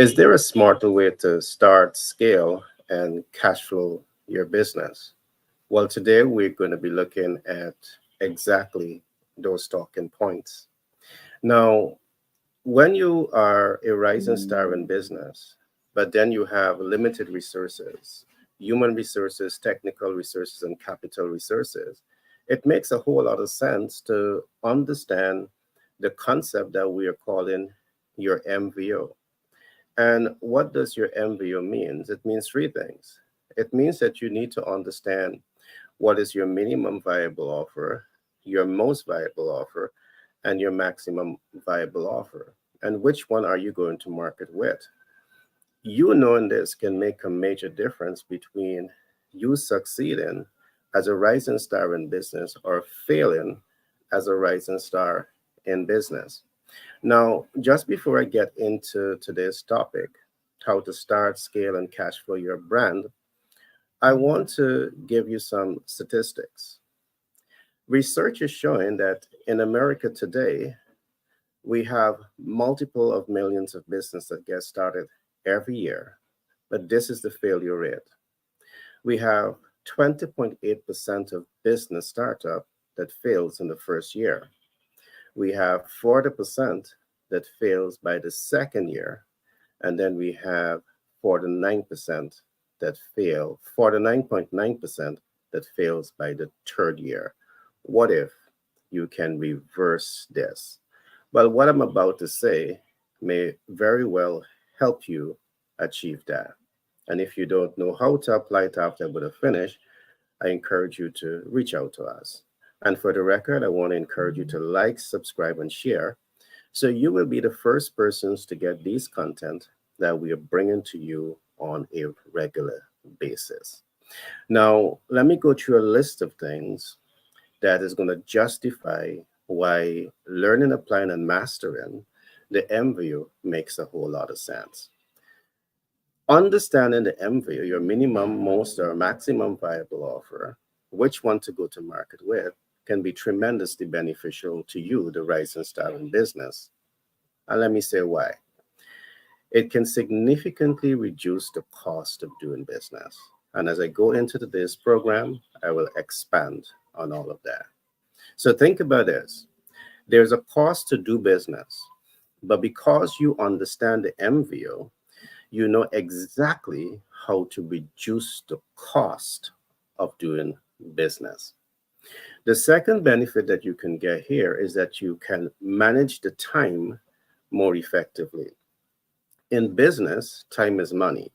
Is there a smarter way to start, scale, and cash flow your business? Well, today we're going to be looking at exactly those talking points. Now, when you are a rising star in business, but then you have limited resources, human resources, technical resources, and capital resources, it makes a whole lot of sense to understand the concept that we are calling your MVO. And what does your MVO means? It means three things. It means that you need to understand what is your minimum viable offer, your most viable offer, and your maximum viable offer. And which one are you going to market with? You knowing this can make a major difference between you succeeding as a rising star in business or failing as a rising star in business. Now, just before I get into today's topic, how to start, scale, and cash flow your brand, I want to give you some statistics. Research is showing that in America today, we have multiple of millions of businesses that get started every year, but this is the failure rate. We have 20.8% of business startup that fails in the first year. We have 40% that fails by the second year, and then we have 49% that fail, 49.9% that fails by the third year. What if you can reverse this? Well, what I'm about to say may very well help you achieve that. And if you don't know how to apply it after I'm going to finish, I encourage you to reach out to us. And for the record, I want to encourage you to like, subscribe, and share so you will be the first persons to get these content that we are bringing to you on a regular basis. Now, let me go through a list of things that is going to justify why learning, applying, and mastering the MVU makes a whole lot of sense. Understanding the MVU, your minimum, most, or maximum viable offer, which one to go to market with, can be tremendously beneficial to you, the rising star in business. And let me say why. It can significantly reduce the cost of doing business. And as I go into today's program, I will expand on all of that. So think about this. There's a cost to do business, but because you understand the MVO, you know exactly how to reduce the cost of doing business. The second benefit that you can get here is that you can manage the time more effectively. In business, time is money.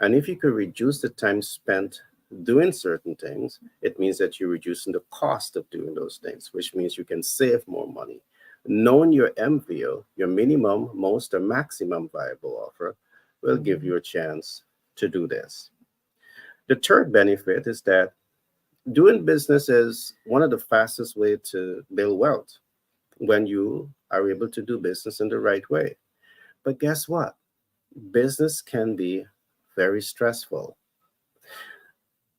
And if you could reduce the time spent doing certain things, it means that you're reducing the cost of doing those things, which means you can save more money. Knowing your MVO, your minimum, most, or maximum viable offer, will give you a chance to do this. The third benefit is that doing business is one of the fastest ways to build wealth when you are able to do business in the right way. But guess what? Business can be very stressful.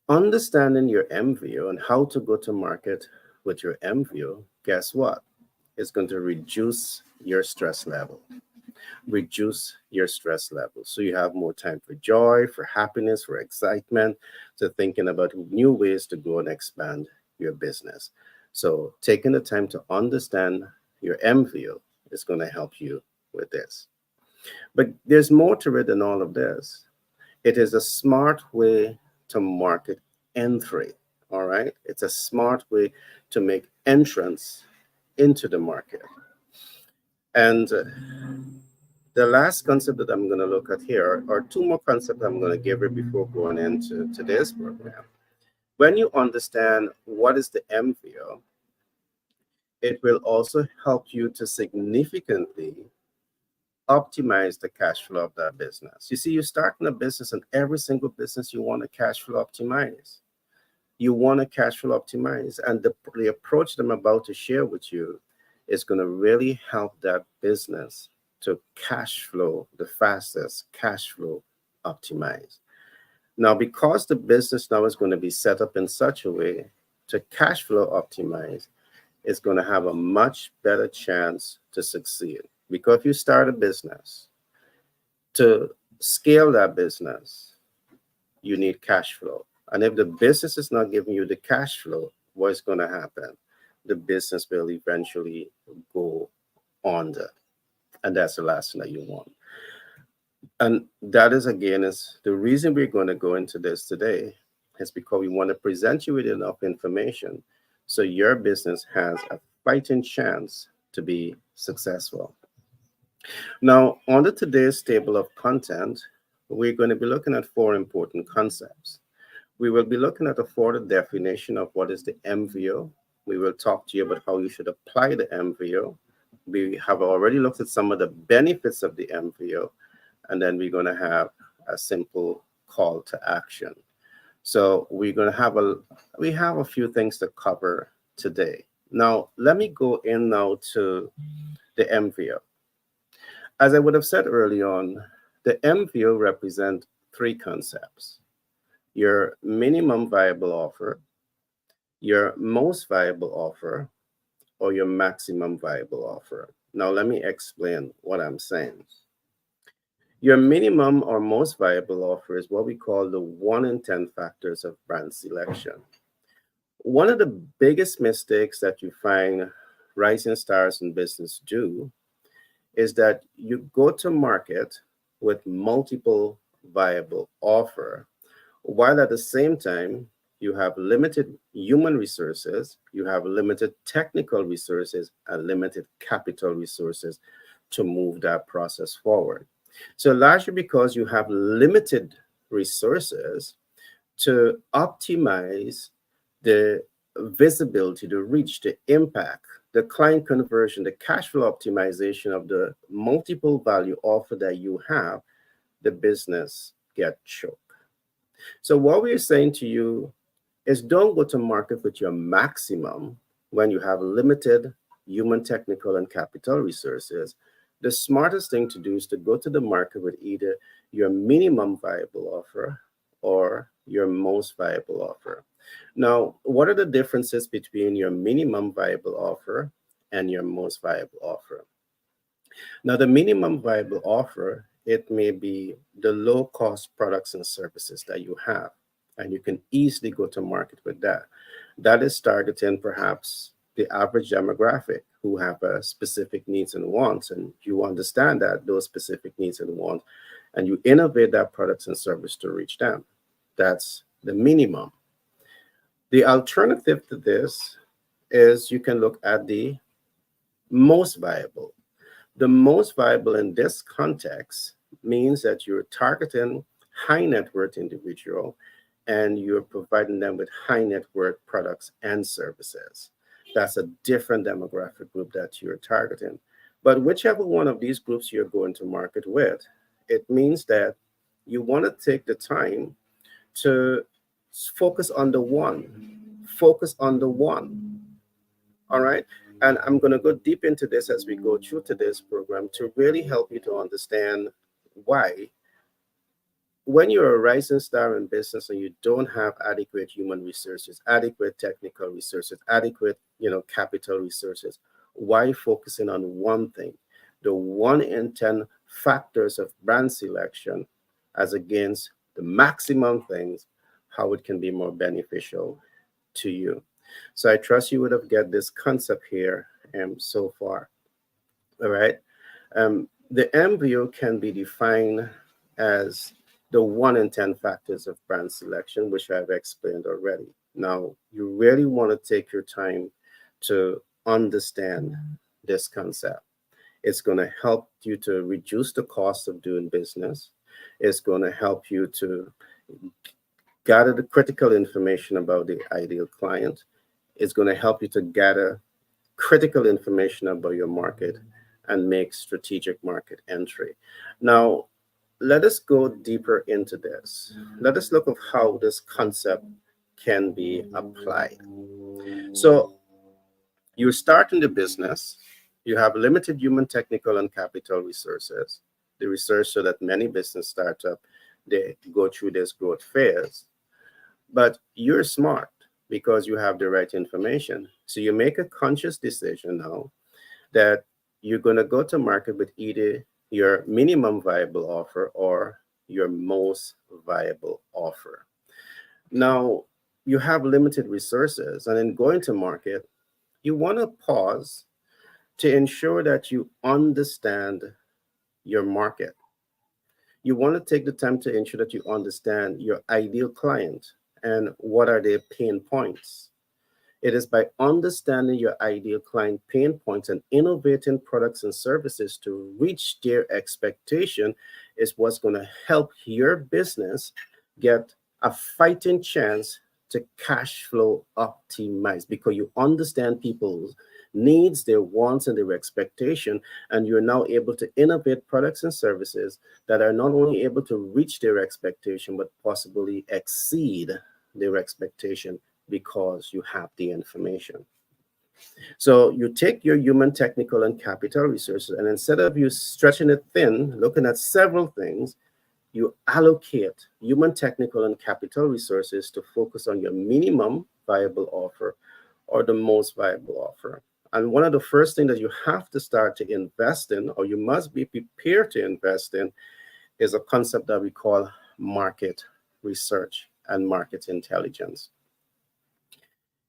Understanding your MVO and how to go to market with your MVO, guess what? It's going to reduce your stress level. Reduce your stress level. So you have more time for joy, for happiness, for excitement, to thinking about new ways to grow and expand your business. So taking the time to understand your MVO is going to help you with this. But there's more to it than all of this. It is a smart way to market entry. All right. It's a smart way to make entrance into the market. And the last concept that I'm going to look at here are two more concepts I'm going to give you before going into today's program. When you understand what is the MVO, it will also help you to significantly optimize the cash flow of that business. You see, you're starting a business, and every single business you want to cash flow optimize. You want to cash flow optimize. And the approach that I'm about to share with you is going to really help that business to cash flow the fastest, cash flow optimize. Now, because the business now is going to be set up in such a way to cash flow optimize, it's going to have a much better chance to succeed. Because if you start a business To scale that business, you need cash flow. And if the business is not giving you the cash flow, what's going to happen? The business will eventually go under. And that's the last thing that you want. And that is, again, is the reason we're going to go into this today is because we want to present you with enough information so your business has a fighting chance to be successful. Now, under today's table of content, we're going to be looking at four important concepts. We will be looking at a further definition of what is the MVO. We will talk to you about how you should apply the MVO. We have already looked at some of the benefits of the MVO, and then we're going to have a simple call to action. So we have a few things to cover today. Now, let me go in now to the MVO. As I would have said early on, the MVO represent three concepts: your minimum viable offer, your most viable offer, or your maximum viable offer. Now, let me explain what I'm saying. Your minimum or most viable offer is what we call the 1 in 10 factors of brand selection. One of the biggest mistakes that you find rising stars in business do is that you go to market with multiple viable offer, while at the same time you have limited human resources, you have limited technical resources, and limited capital resources to move that process forward. So largely because you have limited resources to optimize the visibility, the reach, the impact, the client conversion, the cash flow optimization of the multiple value offer that you have, the business get choked. So what we're saying to you is don't go to market with your maximum when you have limited human, technical, and capital resources. The smartest thing to do is to go to the market with either your minimum viable offer or your most viable offer. Now, what are the differences between your minimum viable offer and your most viable offer? Now, the minimum viable offer, it may be the low-cost products and services that you have, and you can easily go to market with that. That is targeting perhaps the average demographic who have a specific needs and wants, and you understand that those specific needs and wants, and you innovate that products and service to reach them. That's the minimum. The alternative to this is you can look at the most viable. The most viable in this context means that you're targeting high net worth individual and you're providing them with high net worth products and services. That's a different demographic group that you're targeting. But whichever one of these groups you're going to market with, it means that you want to take the time to focus on the one. Focus on the one. All right. And I'm going to go deep into this as we go through today's program to really help you to understand why, when you're a rising star in business and you don't have adequate human resources, adequate technical resources, adequate, capital resources, why focusing on one thing, the 1 in 10 factors of brand selection, as against the maximum things, how it can be more beneficial to you. So I trust you would have get this concept here so far. All right. The MVO can be defined as the 1 in 10 factors of brand selection, which I've explained already. Now, you really want to take your time to understand this concept. It's going to help you to reduce the cost of doing business. It's going to help you to gather the critical information about the ideal client. It's going to help you to gather critical information about your market and make strategic market entry. Now, let us go deeper into this. Let us look at how this concept can be applied. So you're starting the business. You have limited human, technical, and capital resources. The research so that many business startups, they go through this growth phase. But you're smart because you have the right information. So you make a conscious decision now that you're going to go to market with either your minimum viable offer, or your most viable offer. Now, you have limited resources, and in going to market, you want to pause to ensure that you understand your market. You want to take the time to ensure that you understand your ideal client and what are their pain points. It is by understanding your ideal client pain points and innovating products and services to reach their expectation is what's going to help your business get a fighting chance to cash flow optimize, because you understand people's needs, their wants, and their expectation, and you're now able to innovate products and services that are not only able to reach their expectation but possibly exceed their expectation because you have the information. So you take your human, technical, and capital resources, and instead of you stretching it thin, looking at several things, you allocate human, technical, and capital resources to focus on your minimum viable offer or the most viable offer. And one of the first things that you have to start to invest in, or you must be prepared to invest in, is a concept that we call market research and market intelligence.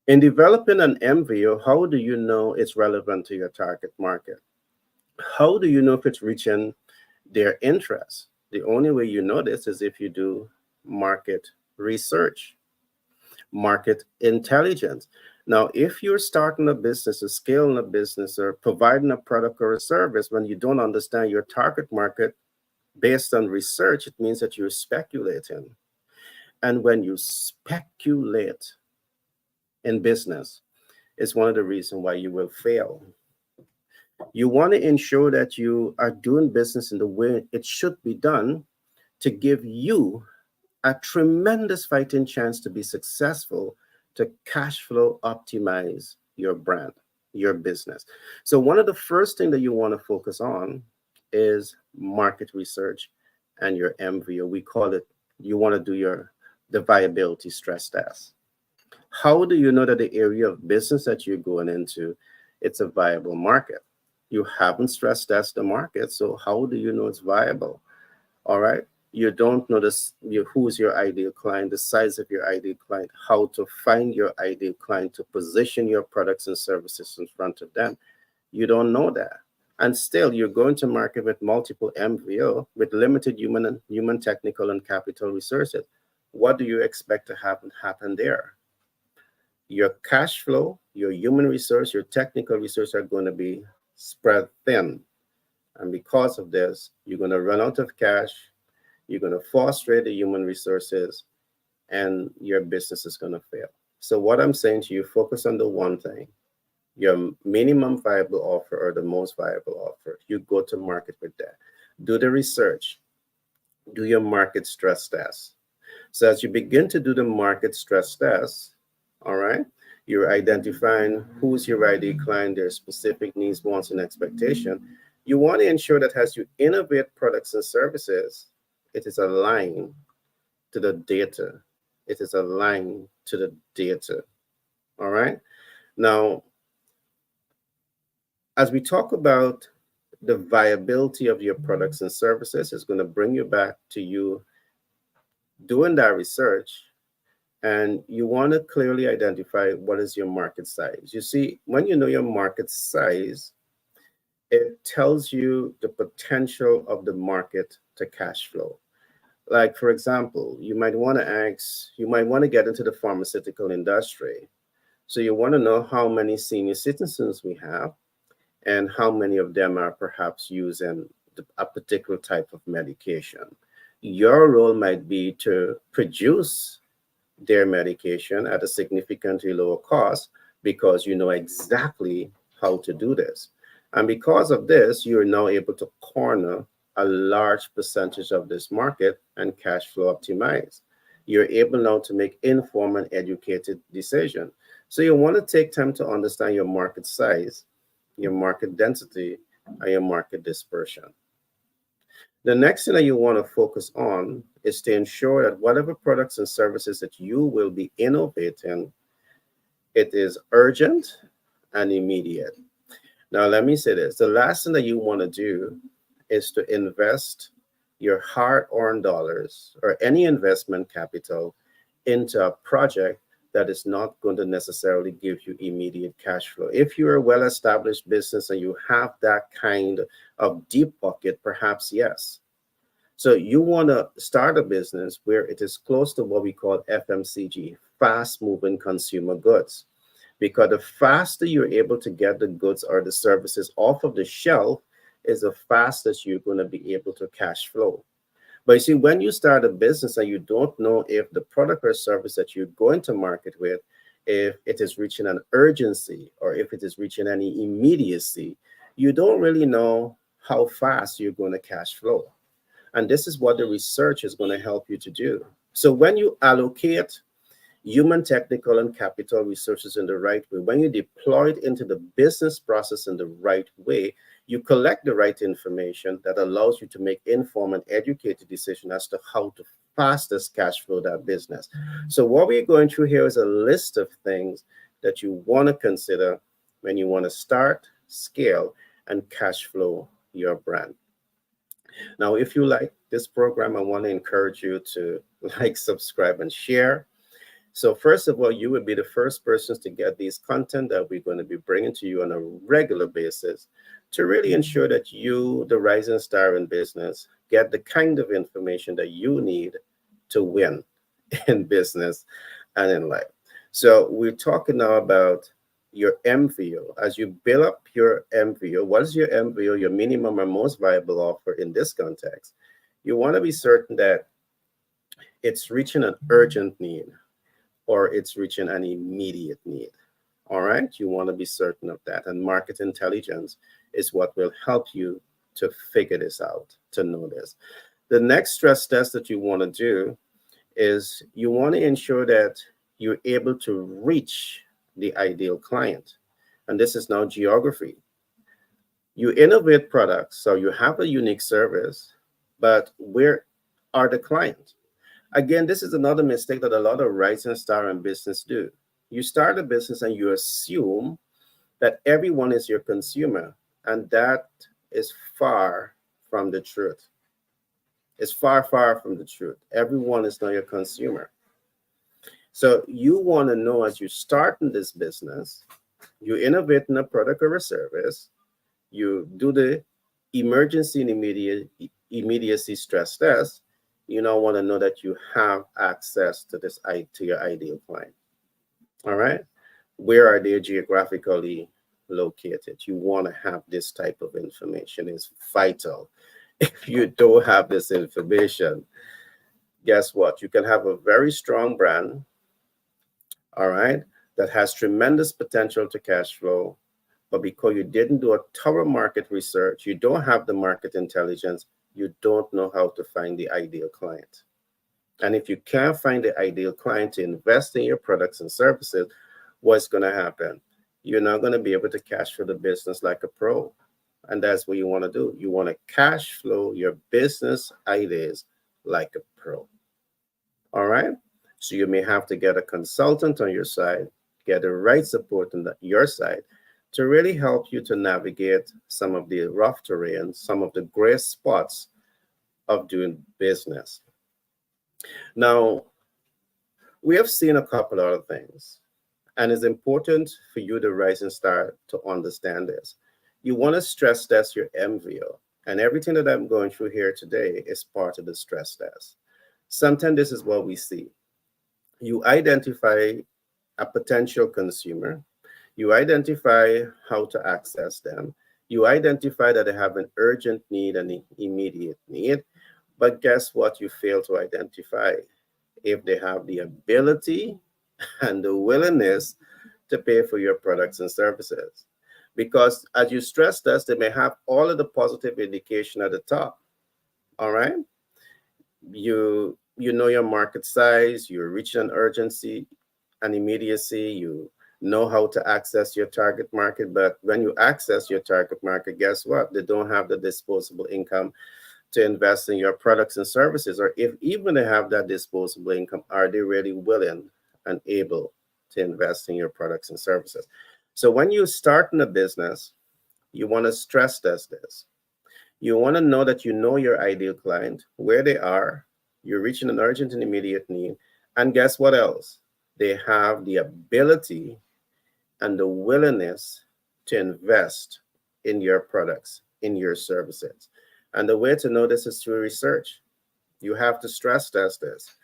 In developing an MVO, how do you know it's relevant to your target market? How do you know if it's reaching their interests? The only way you know this is if you do market research, market intelligence. Now, if you're starting a business or scaling a business or providing a product or a service when you don't understand your target market based on research, it means that you're speculating. And when you speculate in business, it's one of the reasons why you will fail. You want to ensure that you are doing business in the way it should be done to give you a tremendous fighting chance to be successful, to cash flow optimize your brand, your business. So one of the first things that you want to focus on is market research and your MVO. We call it, you want to do the viability stress test. How do you know that the area of business that you're going into, it's a viable market? You haven't stress tested the market, so how do you know it's viable? All right. You don't know who's your ideal client, the size of your ideal client, how to find your ideal client, to position your products and services in front of them. You don't know that. And still, you're going to market with multiple MVO, with limited human, technical, and capital resources. What do you expect to happen there? Your cash flow, your human resource, your technical resource are going to be spread thin. And because of this, you're going to run out of cash, you're going to frustrate the human resources, and your business is going to fail. So what I'm saying to you, focus on the one thing, your minimum viable offer or the most viable offer. You go to market with that. Do the research. Do your market stress test. So as you begin to do the market stress test, all right, you're identifying who's your ideal client, their specific needs, wants, and expectation. You want to ensure that as you innovate products and services, it is aligned to the data. It is aligned to the data. All right. Now, as we talk about the viability of your products and services, it's going to bring you back to you doing that research. And you want to clearly identify what is your market size. You see, when you know your market size, it tells you the potential of the market to cash flow. Like, for example, you might want to get into the pharmaceutical industry. So you want to know how many senior citizens we have and how many of them are perhaps using a particular type of medication. Your role might be to produce their medication at a significantly lower cost because you know exactly how to do this. And because of this, you're now able to corner a large percentage of this market and cash flow optimize. You're able now to make informed and educated decisions. So you want to take time to understand your market size, your market density, and your market dispersion. The next thing that you want to focus on is to ensure that whatever products and services that you will be innovating, it is urgent and immediate. Now, let me say this. The last thing that you want to do is to invest your hard-earned dollars or any investment capital into a project that is not going to necessarily give you immediate cash flow. If you're a well-established business and you have that kind of deep pocket, perhaps yes. So you want to start a business where it is close to what we call FMCG, fast-moving consumer goods, because the faster you're able to get the goods or the services off of the shelf is the fastest you're going to be able to cash flow. But you see, when you start a business and you don't know if the product or service that you're going to market with, if it is reaching an urgency or if it is reaching any immediacy, you don't really know how fast you're going to cash flow. And this is what the research is going to help you to do. So when you allocate human, technical, and capital resources in the right way, when you deploy it into the business process in the right way, you collect the right information that allows you to make informed and educated decisions as to how to fastest cash flow that business. So what we're going through here is a list of things that you want to consider when you want to start, scale, and cash flow your brand. Now, if you like this program, I want to encourage you to like, subscribe, and share. So first of all, you would be the first persons to get these content that we're going to be bringing to you on a regular basis to really ensure that you, the rising star in business, get the kind of information that you need to win in business and in life. So we're talking now about your MVO. As you build up your MVO, what is your MVO, your minimum or most viable offer in this context? You want to be certain that it's reaching an urgent need or it's reaching an immediate need. All right, you want to be certain of that. And market intelligence is what will help you to figure this out, to know this. The next stress test that you want to do is you want to ensure that you're able to reach the ideal client. And this is now geography. You innovate products, so you have a unique service, but where are the clients? Again, this is another mistake that a lot of rising star in business do. You start a business and you assume that everyone is your consumer, and that is far from the truth. It's far, far from the truth. Everyone is not your consumer. So you want to know, as you start in this business, you innovate in a product or a service, you do the emergency and immediacy stress test. You now want to know that you have access to your ideal client. All right. Where are they geographically located? You want to have this type of information. It's vital. If you don't have this information, guess what? You can have a very strong brand, all right, that has tremendous potential to cash flow, but because you didn't do a thorough market research, you don't have the market intelligence, you don't know how to find the ideal client. And if you can't find the ideal client to invest in your products and services, what's going to happen? You're not going to be able to cash flow the business like a pro. And that's what you want to do. You want to cash flow your business ideas like a pro. All right. So you may have to get a consultant on your side, get the right support on your side to really help you to navigate some of the rough terrain, some of the gray spots of doing business. Now, we have seen a couple other things, and it's important for you, the rising star, to understand this. You want to stress test your MVO, and everything that I'm going through here today is part of the stress test. Sometimes this is what we see. You identify a potential consumer, you identify how to access them, you identify that they have an urgent need and an immediate need, but guess what? You fail to identify if they have the ability and the willingness to pay for your products and services. Because as you stress test, they may have all of the positive indication at the top. All right. You know your market size, you're reaching an urgency and immediacy, you know how to access your target market. But when you access your target market, guess what? They don't have the disposable income to invest in your products and services. Or if even they have that disposable income, are they really willing and able to invest in your products and services? So when you start in a business, you want to stress test this. You want to know that you know your ideal client, where they are, you're reaching an urgent and immediate need. And guess what else? They have the ability and the willingness to invest in your products, in your services. And the way to know this is through research. You have to stress test this.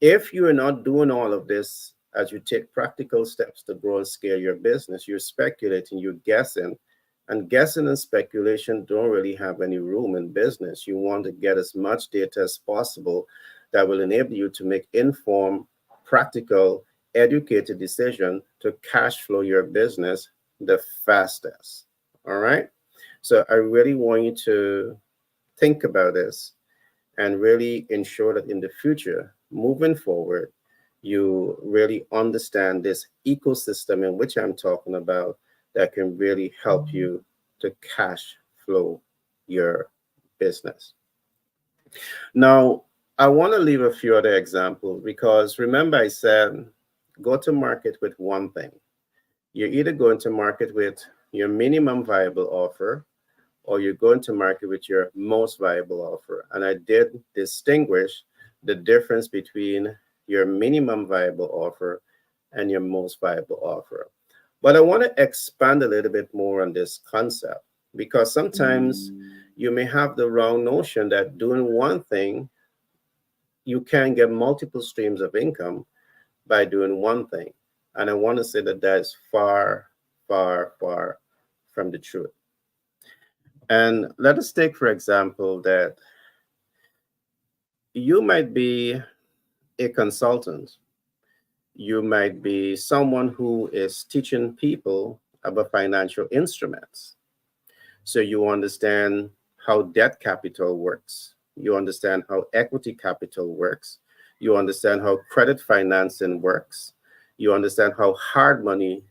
If you are not doing all of this as you take practical steps to grow and scale your business, you're speculating, you're guessing, and guessing and speculation don't really have any room in business. You want to get as much data as possible that will enable you to make informed, practical, educated decision to cash flow your business the fastest. All right. So I really want you to think about this and really ensure that in the future, moving forward, you really understand this ecosystem in which I'm talking about that can really help you to cash flow your business. Now, I want to leave a few other examples because remember I said go to market with one thing. You're either going to market with your minimum viable offer or you're going to market with your most viable offer. And I did distinguish the difference between your minimum viable offer and your most viable offer. But I want to expand a little bit more on this concept because sometimes you may have the wrong notion that doing one thing, you can get multiple streams of income by doing one thing. And I want to say that that is far, far, far from the truth. And let us take, for example, that you might be a consultant. You might be someone who is teaching people about financial instruments. So you understand how debt capital works. You understand how equity capital works. You understand how credit financing works. You understand how hard money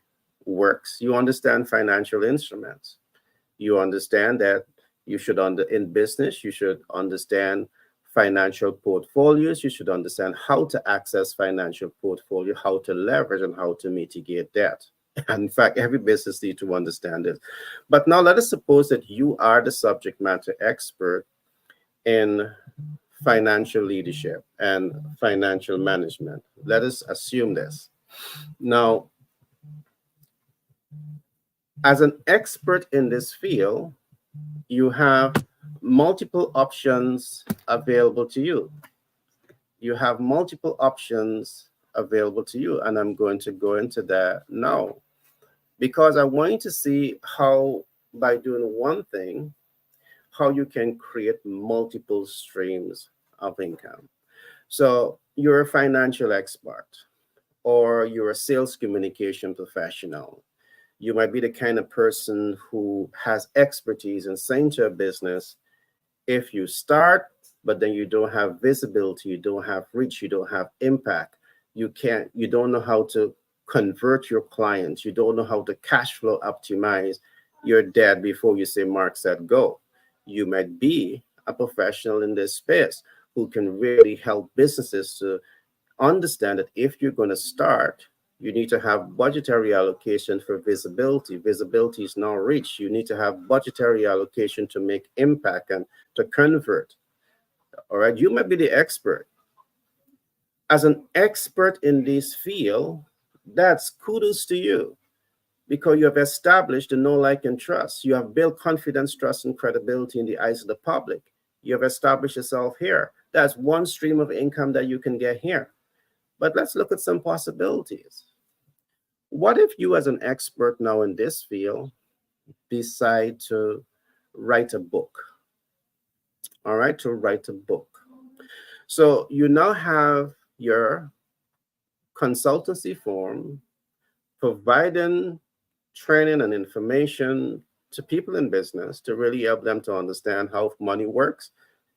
works. You understand financial instruments. You understand that in business, you should understand financial portfolios. You should understand how to access financial portfolio, how to leverage, and how to mitigate debt. And in fact, every business needs to understand it. But now let us suppose that you are the subject matter expert in financial leadership and financial management. Let us assume this. Now, as an expert in this field, you have multiple options available to you. You have multiple options available to you, and I'm going to go into that now because I want you to see how, by doing one thing, how you can create multiple streams of income. So you're a financial expert, or you're a sales communication professional. You might be the kind of person who has expertise in saying to a business, if you start, but then you don't have visibility, you don't have reach, you don't have impact, you don't know how to convert your clients, you don't know how to cash flow optimize, you're dead before you say mark, set, go. You might be a professional in this space who can really help businesses to understand that if you're going to start, you need to have budgetary allocation for visibility. Visibility is not reach. You need to have budgetary allocation to make impact and to convert. All right. You might be the expert. As an expert in this field, that's kudos to you because you have established the know, like, and trust. You have built confidence, trust, and credibility in the eyes of the public. You have established yourself here. That's one stream of income that you can get here. But let's look at some possibilities. What if you, as an expert now in this field, decide to write a book? All right, to write a book. So you now have your consultancy firm providing training and information to people in business to really help them to understand how money works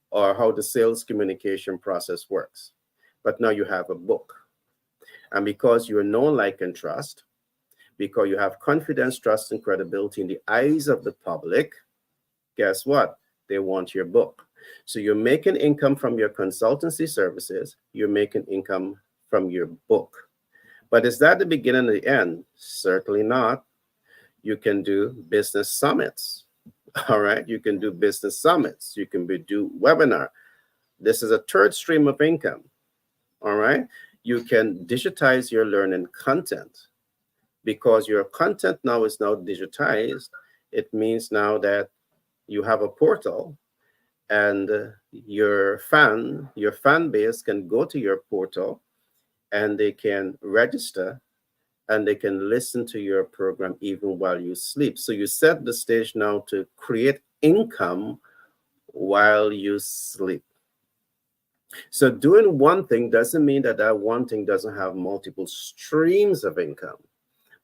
or how the sales communication process works. But now you have a book. And because you're known, like, and trust, because you have confidence, trust, and credibility in the eyes of the public, guess what? They want your book. So you're making income from your consultancy services. You're making income from your book. But is that the beginning and the end? Certainly not. You can do business summits. All right. You can do business summits. You can do webinar. This is a third stream of income. All right. You can digitize your learning content because your content now is now digitized. It means now that you have a portal and your fan base can go to your portal and they can register and they can listen to your program even while you sleep. So you set the stage now to create income while you sleep. So doing one thing doesn't mean that that one thing doesn't have multiple streams of income.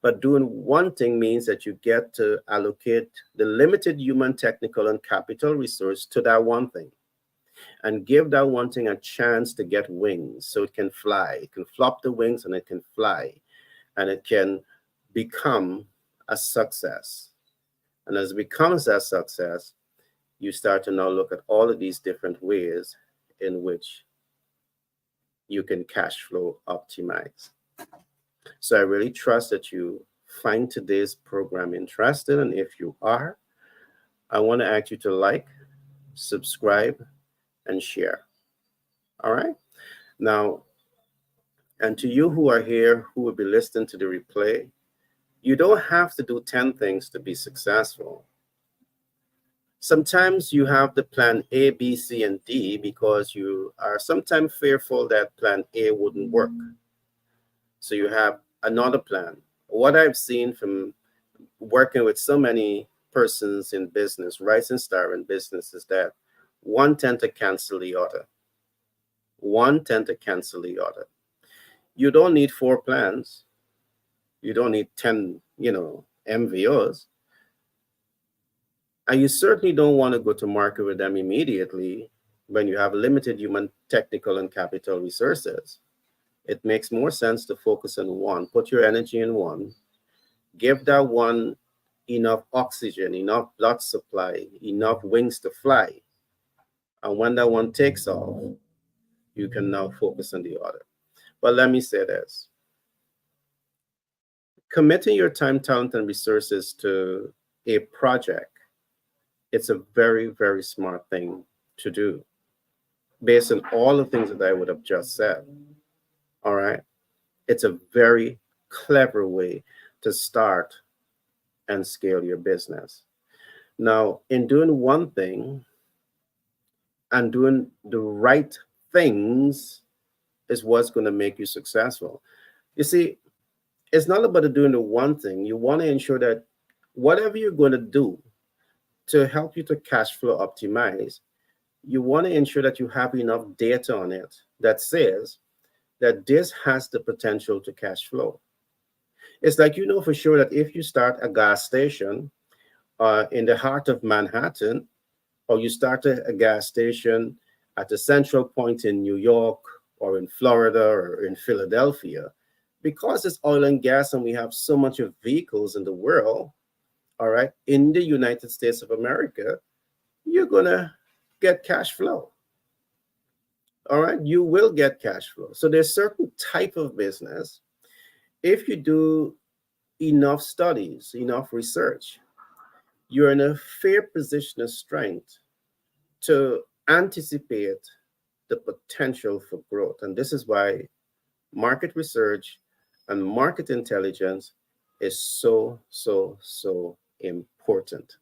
But doing one thing means that you get to allocate the limited human, technical, and capital resource to that one thing and give that one thing a chance to get wings so it can fly. It can flop the wings and it can fly and it can become a success. And as it becomes that success, you start to now look at all of these different ways in which you can cash flow optimize. So I really trust that you find today's program interesting. And if you are, I want to ask you to like, subscribe, and share. All right. Now, and to you who are here, who will be listening to the replay, you don't have to do 10 things to be successful. Sometimes you have the plan A, B, C, and D because you are sometimes fearful that plan A wouldn't work. So you have another plan. What I've seen from working with so many persons in business, rising star in business, is that one tend to cancel the other. One tend to cancel the other. You don't need 4 plans. You don't need 10, MVOs. And you certainly don't want to go to market with them immediately when you have limited human, technical, and capital resources. It makes more sense to focus on one. Put your energy in one. Give that one enough oxygen, enough blood supply, enough wings to fly. And when that one takes off, you can now focus on the other. But let me say this. Committing your time, talent, and resources to a project, it's a very, very smart thing to do based on all the things that I would have just said. All right. It's a very clever way to start and scale your business. Now, in doing one thing and doing the right things is what's going to make you successful. You see, it's not about doing the one thing. You want to ensure that whatever you're going to do to help you to cash flow optimize, you want to ensure that you have enough data on it that says that this has the potential to cash flow. It's like, for sure that if you start a gas station in the heart of Manhattan, or you start a gas station at a central point in New York or in Florida or in Philadelphia, because it's oil and gas and we have so much of vehicles in the world, all right, in the United States of America, you're going to get cash flow. All right, you will get cash flow. So there's certain type of business. If you do enough studies, enough research, you're in a fair position of strength to anticipate the potential for growth. And this is why market research and market intelligence is so, so, so important.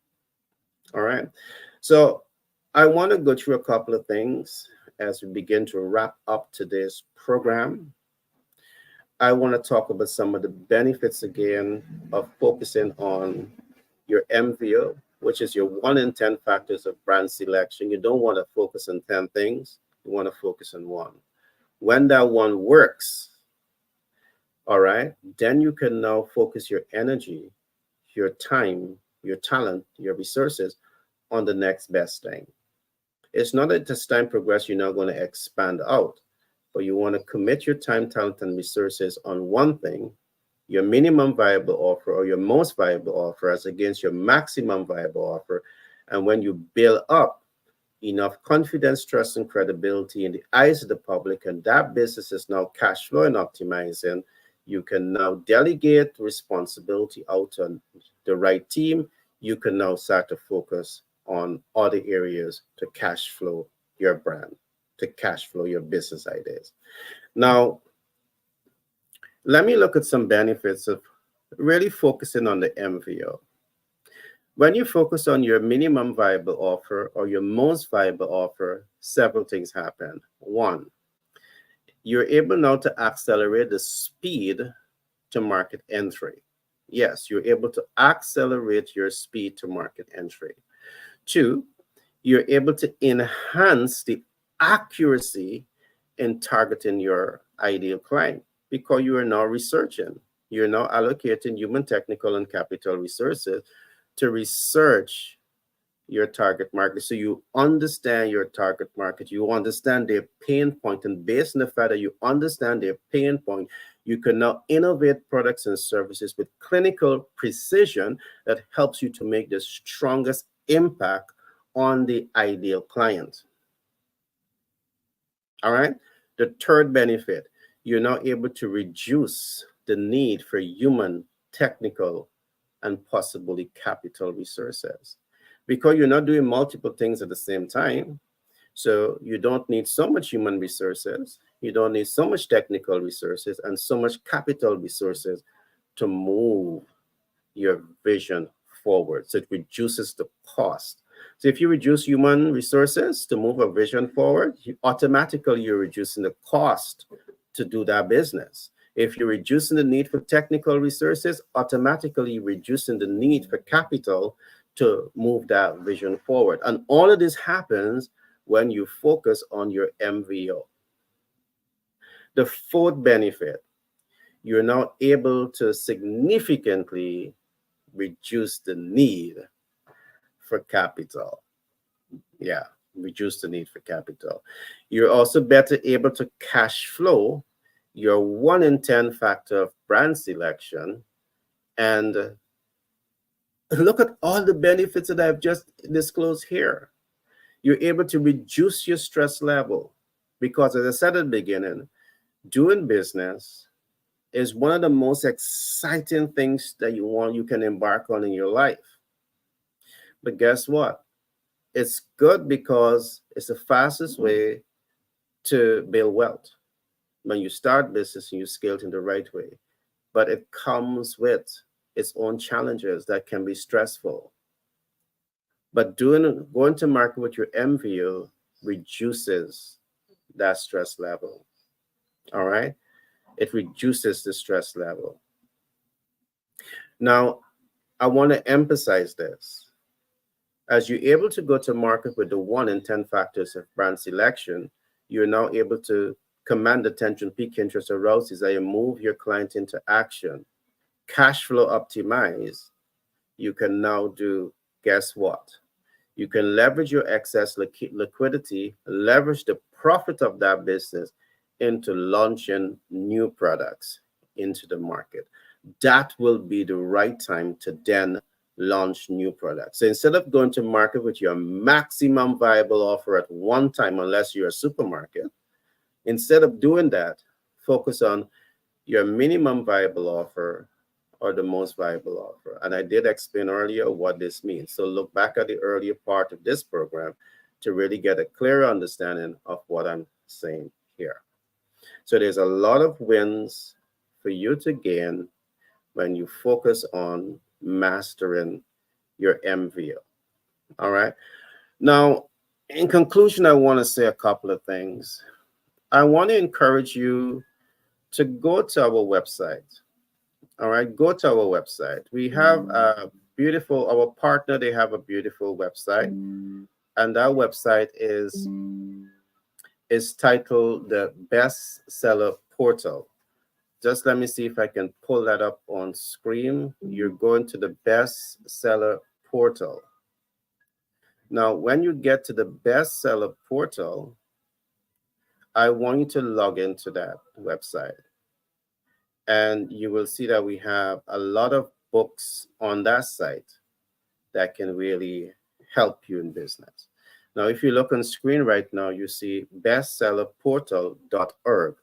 All right. So I want to go through a couple of things as we begin to wrap up today's program. I want to talk about some of the benefits again of focusing on your MVO, which is your 1 in 10 factors of brand selection. You don't want to focus on 10 things. You want to focus on one. When that one works, all right, then you can now focus your energy, your time, your talent, your resources on the next best thing. It's not that as time progresses, you're not going to expand out, but you want to commit your time, talent, and resources on one thing, your minimum viable offer or your most viable offer as against your maximum viable offer. And when you build up enough confidence, trust, and credibility in the eyes of the public, and that business is now cash flow and optimizing, you can now delegate responsibility out on the right team. you can now start to focus on other areas to cash flow your brand, to cash flow your business ideas. Now, let me look at some benefits of really focusing on the MVO. When you focus on your minimum viable offer or your most viable offer, several things happen. One, you're able now to accelerate the speed to market entry. Yes, you're able to accelerate your speed to market entry. Two, you're able to enhance the accuracy in targeting your ideal client because you are now researching. You're now allocating human, technical, and capital resources to research your target market. So you understand your target market, you understand their pain point, and based on the fact that you understand their pain point, you can now innovate products and services with clinical precision that helps you to make the strongest impact on the ideal client. All right. The third benefit, you're now able to reduce the need for human, technical, and possibly capital resources because you're not doing multiple things at the same time. So you don't need so much human resources, you don't need so much technical resources and so much capital resources to move your vision forward. So it reduces the cost. So if you reduce human resources to move a vision forward, you're reducing the cost to do that business. If you're reducing the need for technical resources, automatically reducing the need for capital to move that vision forward. And all of this happens when you focus on your MVO. The fourth benefit, you're now able to significantly reduce the need for capital. Yeah, reduce the need for capital. You're also better able to cash flow your 1 in 10 factor of brand selection. And look at all the benefits that I've just disclosed here. You're able to reduce your stress level because, as I said at the beginning, doing business is one of the most exciting things that you can embark on in your life. But guess what? It's good because it's the fastest way to build wealth when you start business and you scale it in the right way. But it comes with its own challenges that can be stressful. But going to market with your MVO reduces that stress level. All right? It reduces the stress level. Now, I want to emphasize this. As you're able to go to market with the 1 in 10 factors of brand selection, you're now able to command attention, pique interest, arouse desire, move your client into action, cash flow optimize. You can now do, guess what? You can leverage your excess liquidity, leverage the profit of that business into launching new products into the market. That will be the right time to then launch new products. So instead of going to market with your maximum viable offer at one time, unless you're a supermarket, instead of doing that, focus on your minimum viable offer or the most viable offer. And I did explain earlier what this means. So look back at the earlier part of this program to really get a clear understanding of what I'm saying here. So there's a lot of wins for you to gain when you focus on mastering your MVO. All right. Now, in conclusion, I want to say a couple of things. I want to encourage you to go to our website. All right, go to our website. We have a beautiful, our partner, they have a beautiful website. And that website is titled the Bestseller Portal. Just let me see if I can pull that up on screen. You're going to the Bestseller Portal. Now, when you get to the Bestseller Portal, I want you to log into that website. And you will see that we have a lot of books on that site that can really help you in business. Now, if you look on screen right now, you see bestsellerportal.org.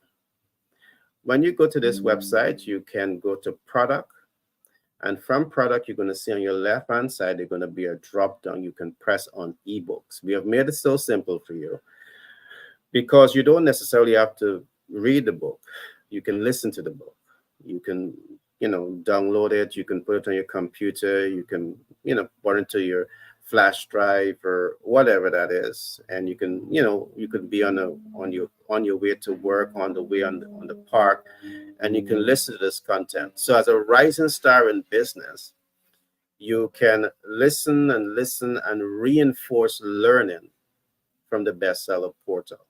When you go to this website, you can go to product And from product, you're going to see on your left hand side, there's going to be a drop down. You can press on ebooks. We have made it so simple for you because you don't necessarily have to read the book. You can listen to the book. You can, download it. You can put it on your computer. You can, put it into your flash drive or whatever that is, and you can, you could be on your way to work, on the way on the park, and you can listen to this content. So as a rising star in business, you can listen and reinforce learning from the bestseller portal.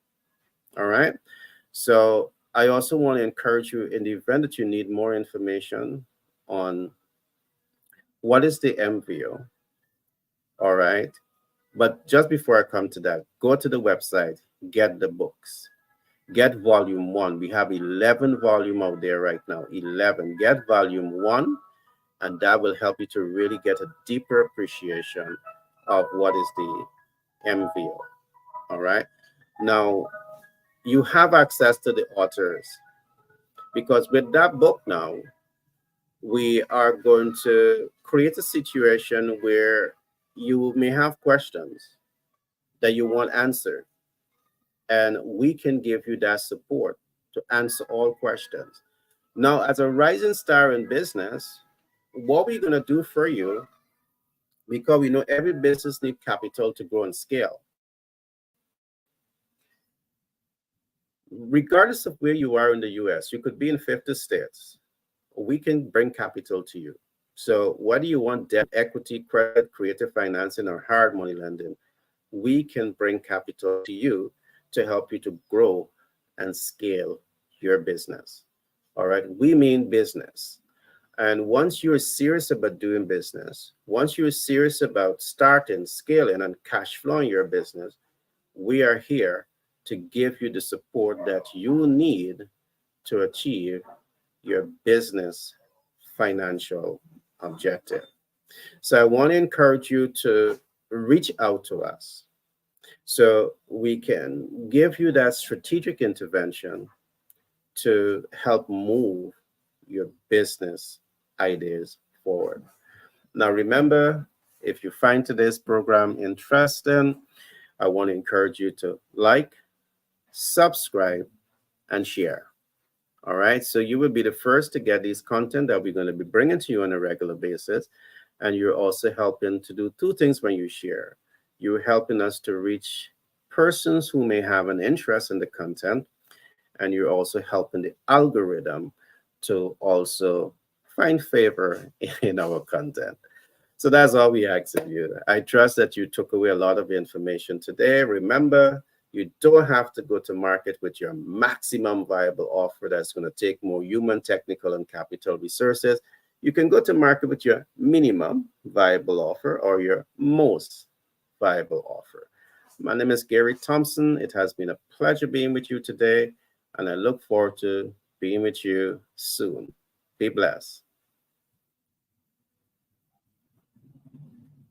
All right. So I also want to encourage you, in the event that you need more information on what is the MVO. All right. But just before I come to that, go to the website, get the books, get volume one. We have 11 volume out there right now. 11. Get volume one, and that will help you to really get a deeper appreciation of what is the MVO. All right. Now, you have access to the authors, because with that book now, we are going to create a situation where you may have questions that you want answered, and we can give you that support to answer all questions. Now, as a rising star in business, what we're going to do for you, because we know every business needs capital to grow and scale. Regardless of where you are in the US, you could be in 50 states. We can bring capital to you. So whether you want debt, equity, credit, creative financing, or hard money lending, we can bring capital to you to help you to grow and scale your business. All right. We mean business. And once you're serious about doing business, once you're serious about starting, scaling, and cash flowing your business, we are here to give you the support that you need to achieve your business financial objective. So I want to encourage you to reach out to us so we can give you that strategic intervention to help move your business ideas forward. Now, remember, if you find today's program interesting, I want to encourage you to like, subscribe, and share. All right. So you will be the first to get these content that we're going to be bringing to you on a regular basis. And you're also helping to do two things when you share. You're helping us to reach persons who may have an interest in the content. And you're also helping the algorithm to also find favor in our content. So that's all we ask of you. I trust that you took away a lot of information today. Remember, you don't have to go to market with your maximum viable offer that's going to take more human, technical, and capital resources. You can go to market with your minimum viable offer or your most viable offer. My name is Gary Thompson. It has been a pleasure being with you today, and I look forward to being with you soon. Be blessed.